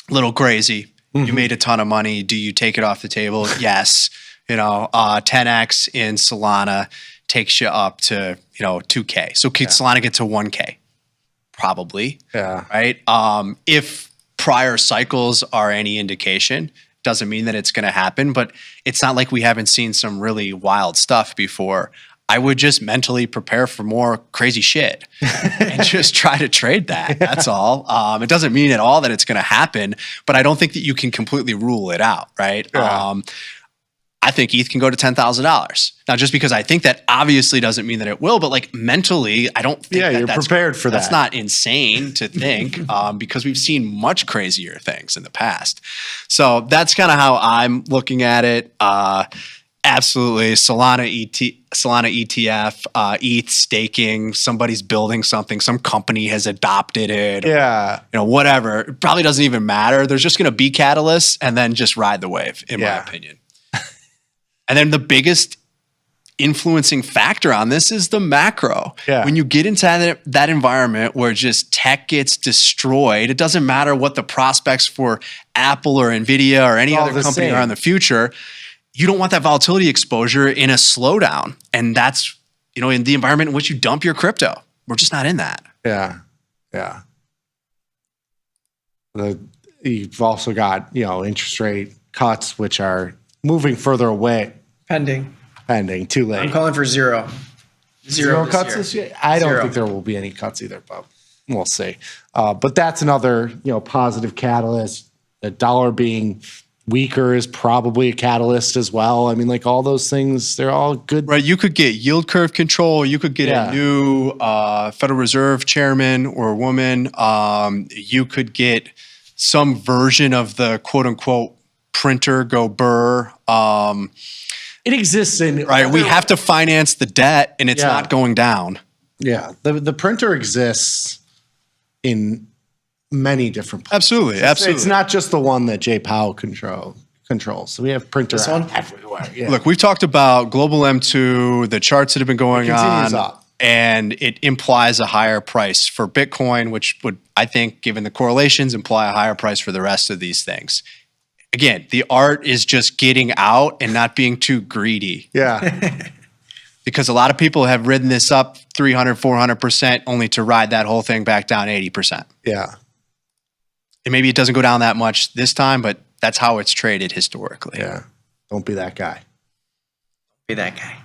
a little crazy. You made a ton of money. Do you take it off the table? Yes. 10x in Solana takes you up to, 2K. So could Solana get to 1K? Probably. Yeah. Right. If prior cycles are any indication, doesn't mean that it's going to happen, but it's not like we haven't seen some really wild stuff before. I would just mentally prepare for more crazy shit and just try to trade that. That's all. It doesn't mean at all that it's going to happen, but I don't think that you can completely rule it out, right? Yeah. I think ETH can go to $10,000. Now, just because I think that obviously doesn't mean that it will, but, like, mentally, I don't think you're prepared for that. That's not insane to think, because we've seen much crazier things in the past. So that's kind of how I'm looking at it. Absolutely. Solana ETF, ETH staking, somebody's building something, some company has adopted it. Yeah. Whatever. It probably doesn't even matter. There's just going to be catalysts, and then just ride the wave, in my opinion. And then the biggest influencing factor on this is the macro. Yeah. When you get into that environment where just tech gets destroyed, it doesn't matter what the prospects for Apple or Nvidia or any other company are in the future. You don't want that volatility exposure in a slowdown. And that's, in the environment in which you dump your crypto. We're just not in that. Yeah. Yeah. You've also got, interest rate cuts, which are moving further away. Pending. Too late. I'm calling for zero. Zero cuts this year? I don't think there will be any cuts either, but we'll see. But that's another, positive catalyst. The dollar being weaker is probably a catalyst as well. I mean, like, all those things, they're all good. Right. You could get yield curve control. You could get a new Federal Reserve chairman or woman. You could get some version of the quote unquote printer go burr. It exists in right. We have to finance the debt, and it's not going down. Yeah. The printer exists in many different places. Absolutely. It's not just the one that Jay Powell controls. So we have printers everywhere. Yeah. Look, we've talked about global M2, the charts that have been going on, up. And it implies a higher price for Bitcoin, which would, I think, given the correlations, imply a higher price for the rest of these things. Again, the art is just getting out and not being too greedy. Yeah. because a lot of people have ridden this up 300, 400% only to ride that whole thing back down 80%. Yeah. And maybe it doesn't go down that much this time, but that's how it's traded historically. Yeah. Don't be that guy. Be that guy.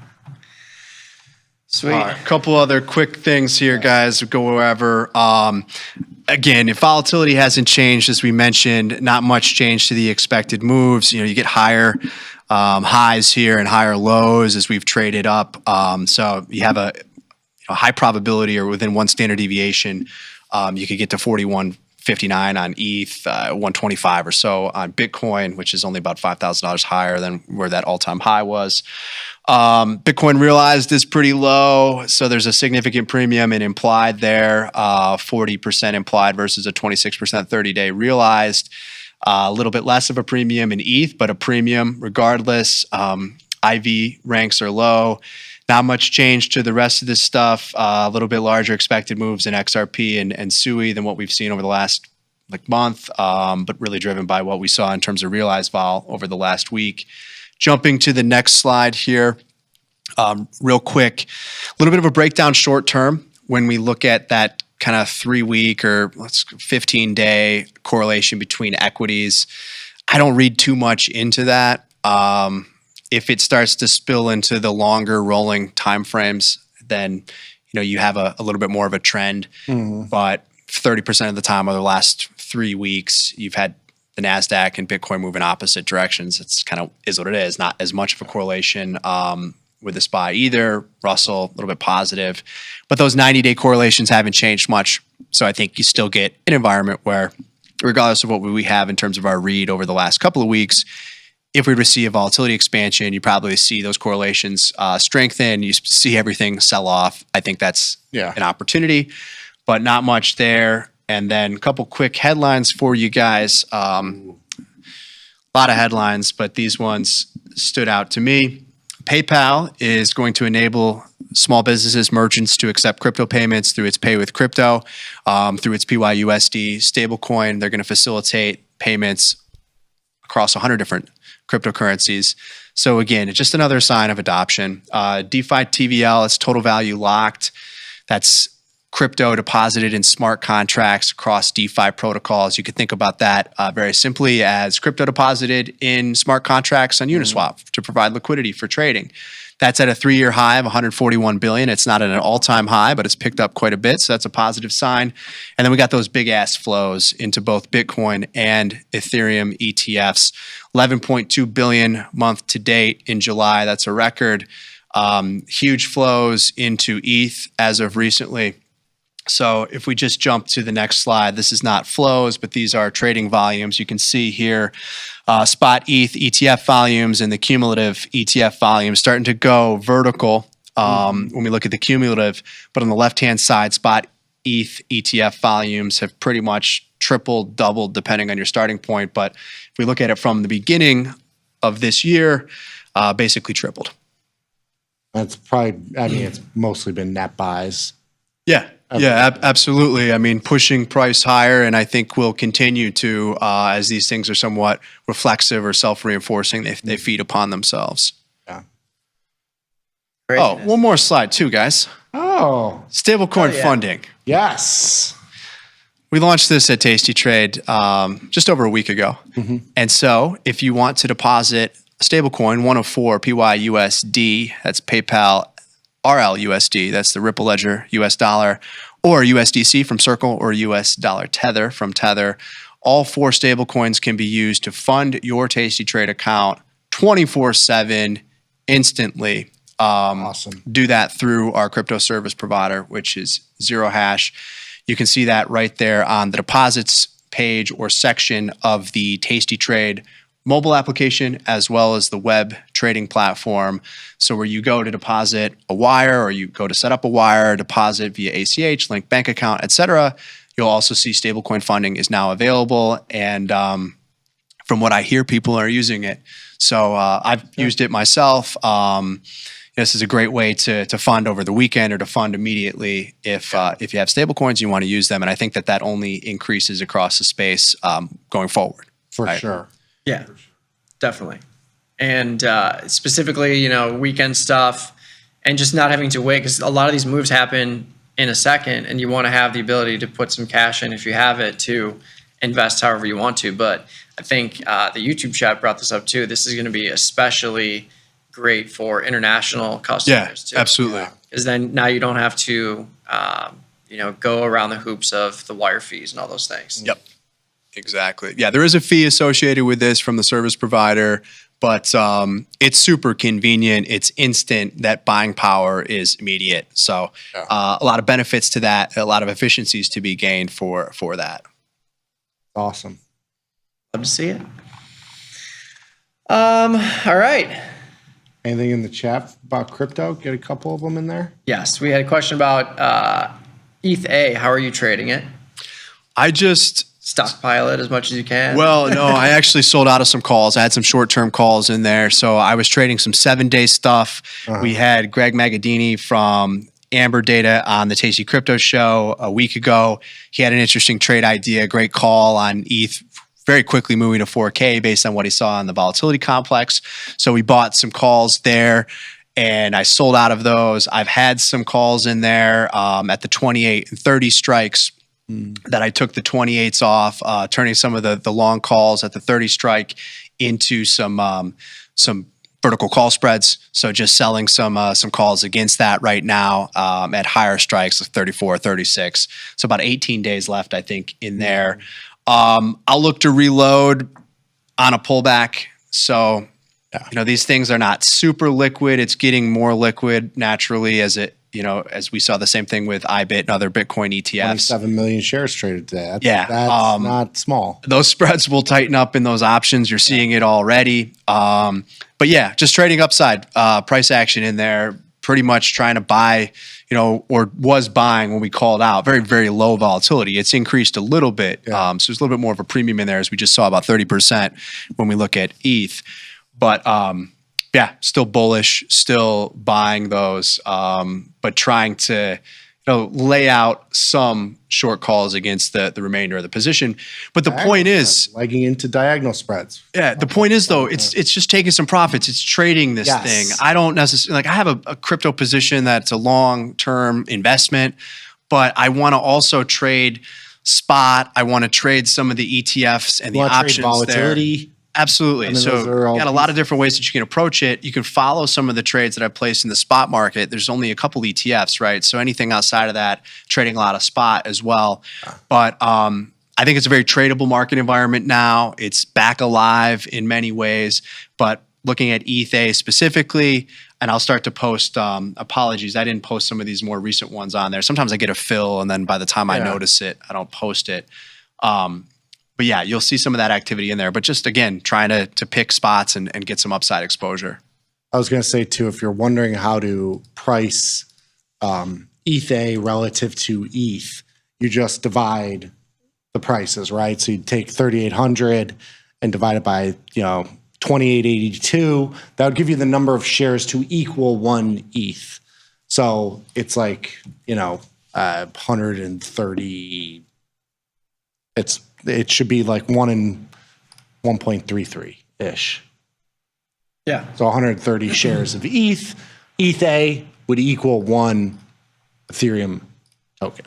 Sweet. A couple other quick things here, guys. Go wherever. Again, if volatility hasn't changed, as we mentioned, not much change to the expected moves. You get higher highs here and higher lows as we've traded up. So you have a high probability, or within one standard deviation, you could get to 41.59 on ETH, 125 or so on Bitcoin, which is only about $5,000 higher than where that all-time high was. Bitcoin realized is pretty low, so there's a significant premium in implied there, 40% implied versus a 26% 30-day realized. A little bit less of a premium in ETH, but a premium regardless. IV ranks are low. Not much change to the rest of this stuff. A little bit larger expected moves in XRP and SUI than what we've seen over the last month, but really driven by what we saw in terms of realized vol over the last week. Jumping to the next slide here, real quick, a little bit of a breakdown short term when we look at that kind of 3-week or 15-day correlation between equities. I don't read too much into that. If it starts to spill into the longer rolling timeframes, then you have a little bit more of a trend. But 30% of the time over the last 3 weeks, you've had the NASDAQ and Bitcoin move in opposite directions. It's kind of is what it is. Not as much of a correlation with the SPY either. Russell, a little bit positive. But those 90-day correlations haven't changed much. So I think you still get an environment where, regardless of what we have in terms of our read over the last couple of weeks, if we were to see a volatility expansion, you probably see those correlations strengthen. You see everything sell off. I think that's an opportunity, but not much there. And then a couple quick headlines for you guys. A lot of headlines, but these ones stood out to me. PayPal is going to enable small businesses, merchants to accept crypto payments through its Pay with Crypto, through its PYUSD stablecoin. They're going to facilitate payments across 100 different cryptocurrencies. So again, it's just another sign of adoption. DeFi TVL, it's total value locked. That's crypto deposited in smart contracts across DeFi protocols. You could think about that very simply as crypto deposited in smart contracts on Uniswap to provide liquidity for trading. That's at a 3-year high of 141 billion. It's not at an all-time high, but it's picked up quite a bit, so that's a positive sign. And then we got those big-ass flows into both Bitcoin and Ethereum ETFs. 11.2 billion month to date in July. That's a record. Huge flows into ETH as of recently. So if we just jump to the next slide, this is not flows, but these are trading volumes. You can see here spot ETH ETF volumes and the cumulative ETF volumes starting to go vertical when we look at the cumulative. But on the left-hand side, spot ETH ETF volumes have pretty much tripled, doubled, depending on your starting point. But if we look at it from the beginning of this year, basically tripled. That's probably, it's mostly been net buys. Yeah. Absolutely. I mean, pushing price higher, and I think will continue to as these things are somewhat reflexive or self-reinforcing. They feed upon themselves. Yeah. Craziness. One more slide too, guys. Stablecoin funding. Yes. We launched this at Tasty Trade just over a week ago. And so if you want to deposit a stablecoin, 104 PYUSD, that's PayPal RLUSD, that's the Ripple Ledger US dollar, or USDC from Circle, or US dollar Tether from Tether. All 4 stablecoins can be used to fund your Tasty Trade account 24/7 instantly. Awesome. Do that through our crypto service provider, which is Zero Hash. You can see that right there on the deposits page or section of the Tasty Trade mobile application, as well as the web trading platform. So where you go to deposit a wire, or you go to set up a wire, deposit via ACH, link bank account, etc., you'll also see stablecoin funding is now available. And from what I hear, people are using it. So I've used it myself. This is a great way to fund over the weekend, or to fund immediately if you have stablecoins, you want to use them. And I think that only increases across the space going forward. For sure. Yeah, definitely. And specifically, weekend stuff, and just not having to wait, because a lot of these moves happen in a second, and you want to have the ability to put some cash in if you have it to invest however you want to. But I think the YouTube chat brought this up too. This is going to be especially great for international customers too. Absolutely. Because then now you don't have to, go around the hoops of the wire fees and all those things. Yep. Exactly. Yeah, there is a fee associated with this from the service provider, but it's super convenient. It's instant. That buying power is immediate. So a lot of benefits to that, a lot of efficiencies to be gained for that. Awesome. Love to see it. All right. Anything in the chat about crypto? Get a couple of them in there. Yes, we had a question about ETH. How are you trading it? I just stockpile it as much as you can. Well, no, I actually sold out of some calls. I had some short-term calls in there. So I was trading some 7-day stuff. We had Greg Magadini from Amber Data on the Tasty Crypto show a week ago. He had an interesting trade idea, great call on ETH, very quickly moving to 4K based on what he saw in the volatility complex. So we bought some calls there and I sold out of those. I've had some calls in there at the 28 and 30 strikes that I took the 28s off, turning some of the long calls at the 30 strike into some vertical call spreads. So just selling some calls against that right now at higher strikes, like 34, 36. So about 18 days left, I think, in there. I'll look to reload on a pullback. So, these things are not super liquid. It's getting more liquid naturally as we saw the same thing with IBIT and other Bitcoin ETFs. 27 million shares traded today. That's not small. Those spreads will tighten up in those options. You're seeing it already. But yeah, just trading upside, price action in there, pretty much trying to buy, or was buying when we called out. Very, very low volatility. It's increased a little bit. So there's a little bit more of a premium in there, as we just saw, about 30% when we look at ETH. But still bullish, still buying those, but trying to lay out some short calls against the remainder of the position. But the point is, legging into diagonal spreads. Yeah, the point is though, it's just taking some profits. It's trading this thing. I don't necessarily I have a crypto position that's a long-term investment, but I want to also trade spot. I want to trade some of the ETFs and the options volatility there. Absolutely. So you got a lot of different ways that you can approach it. You can follow some of the trades that I placed in the spot market. There's only a couple ETFs, right? So anything outside of that, trading a lot of spot as well. But I think it's a very tradable market environment now. It's back alive in many ways. But looking at ETH specifically, and I'll start to post, apologies, I didn't post some of these more recent ones on there. Sometimes I get a fill, and then by the time I notice it, I don't post it. But yeah, you'll see some of that activity in there. But just, again, trying to pick spots and get some upside exposure. I was going to say, too, if you're wondering how to price ETH relative to ETH, you just divide the prices, right? So you take 3,800 and divide it by, 2882. That would give you the number of shares to equal 1 ETH. So it's like, 130. It should be like 1 and 1.33-ish. Yeah. So 130 shares of ETH. ETH would equal 1 Ethereum token.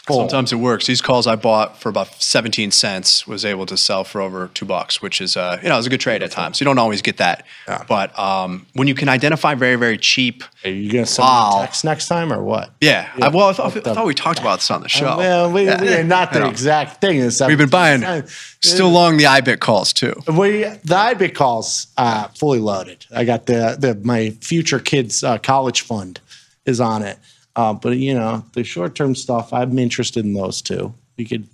Sometimes it works. These calls I bought for about 17 cents was able to sell for over $2, which is it was a good trade at times. You don't always get that. Yeah. But when you can identify very, very cheap. Are you going to send me a text next time or what? Yeah. I thought we talked about this on the show. Well, we're not the exact thing. We've been buying still long the IBIT calls too. The IBIT calls fully loaded. I got my future kids college fund is on it. But the short-term stuff, I'm interested in those too. You could.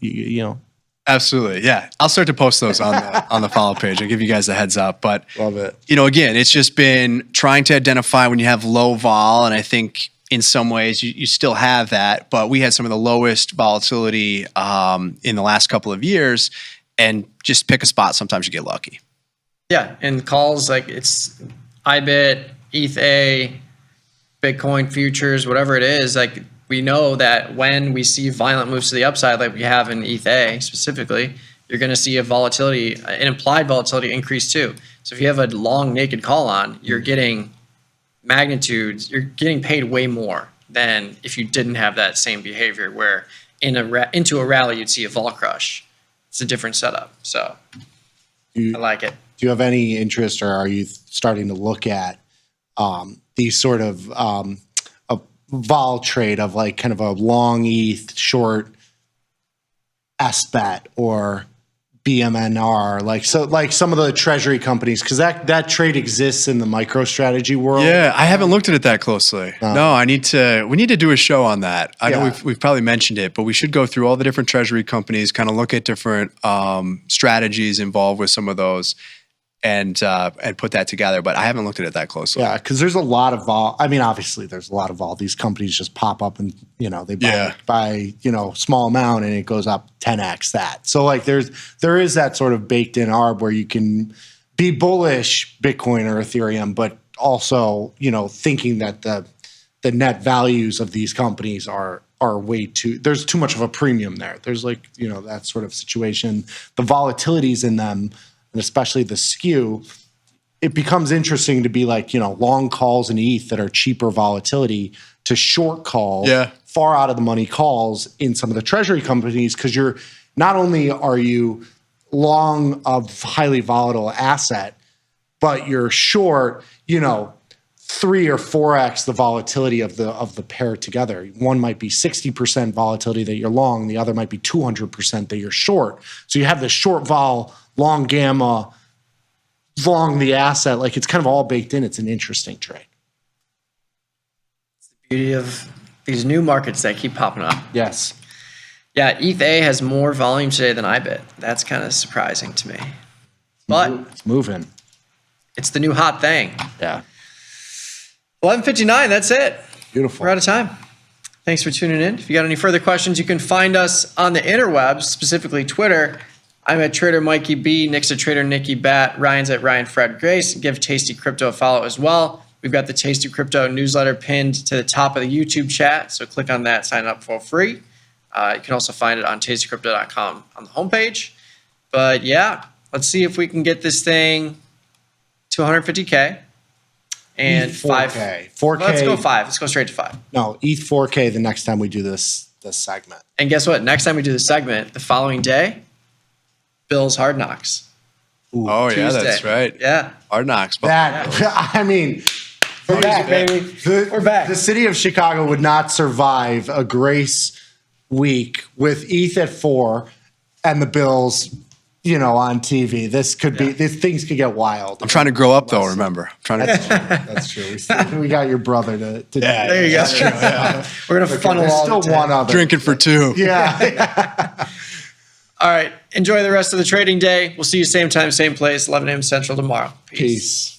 Absolutely, yeah. I'll start to post those on the follow page. I'll give you guys a heads up. But love it. Again, it's just been trying to identify when you have low vol, and I think in some ways you still have that. But we had some of the lowest volatility in the last couple of years, and just pick a spot. Sometimes you get lucky. Yeah, and calls like it's IBIT, ETH, Bitcoin futures, whatever it is, like we know that when we see violent moves to the upside, like we have in ETH specifically, you're going to see an implied volatility increase too. So if you have a long naked call on, you're getting magnitudes, you're getting paid way more than if you didn't have that same behavior where into a rally, you'd see a vol crush. It's a different setup. So I like it. Do you have any interest, or are you starting to look at these sort of a vol trade of like kind of a long ETH, short SBET or BMNR, like some of the treasury companies, because that trade exists in the MicroStrategy world. Yeah, I haven't looked at it that closely. No, we need to do a show on that. I know we've probably mentioned it, but we should go through all the different treasury companies, kind of look at different strategies involved with some of those, and put that together. But I haven't looked at it that closely. Yeah, because there's a lot of vol. I mean, obviously, there's a lot of vol. These companies just pop up and they buy small amount and it goes up 10x that. So like there is that sort of baked in arb where you can be bullish Bitcoin or Ethereum, but also thinking that the net values of these companies are way too. There's too much of a premium there. There's that sort of situation. The volatilities in them, and especially the skew, it becomes interesting to be like, long calls in ETH that are cheaper volatility to short calls, far out of the money calls in some of the treasury companies, because you're not only are you long of highly volatile asset, but you're short, 3 or 4x the volatility of the pair together. One might be 60% volatility that you're long, the other might be 200% that you're short. So you have the short vol, long gamma, long the asset, like it's kind of all baked in. It's an interesting trade. It's the beauty of these new markets that keep popping up. Yes. Yeah, ETH has more volume today than IBIT. That's kind of surprising to me. But it's moving. It's the new hot thing. Yeah. 11:59, that's it. Beautiful. We're out of time. Thanks for tuning in. If you got any further questions, you can find us on the interwebs, specifically Twitter. I'm at Trader Mikey B. Nick's at Trader Nicky Bat. Ryan's at Ryan Fred Grace. Give Tasty Crypto a follow as well. We've got the Tasty Crypto newsletter pinned to the top of the YouTube chat, so click on that, sign up for free. You can also find it on tastycrypto.com on the homepage. But yeah, let's see if we can get this thing to 150K. And 4K. 4K. Well, let's go 5. Let's go straight to 5. No, ETH 4K the next time we do this segment. And guess what? Next time we do the segment, the following day, Bills Hard Knocks. Ooh, oh, Tuesday. yeah, that's right. Yeah. Hard Knocks. I mean, we're back, baby. We're back. The city of Chicago would not survive a grace week with ETH at 4 and the Bills, on TV. This could be, things could get wild. I'm trying to grow up, though, remember. That's true. We got your brother to there you go. That's true, yeah. We're going to funnel all still the one other. Drinking for 2. Yeah. All right. Enjoy the rest of the trading day. We'll see you same time, same place, 11 a.m. Central tomorrow. Peace.